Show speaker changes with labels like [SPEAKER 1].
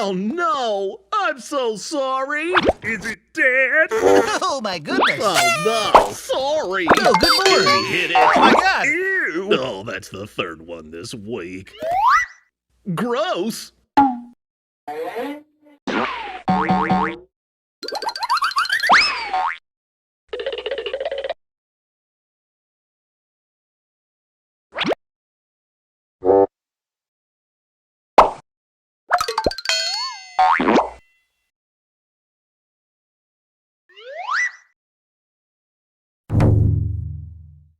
[SPEAKER 1] Oh no! I'm so sorry!
[SPEAKER 2] Is it dead?
[SPEAKER 3] Oh my goodness!
[SPEAKER 1] Oh no! Sorry!
[SPEAKER 3] Oh, good lord!
[SPEAKER 1] Did we hit it?
[SPEAKER 3] Oh my god!
[SPEAKER 2] Ew!
[SPEAKER 1] Oh, that's the third one this week. Gross!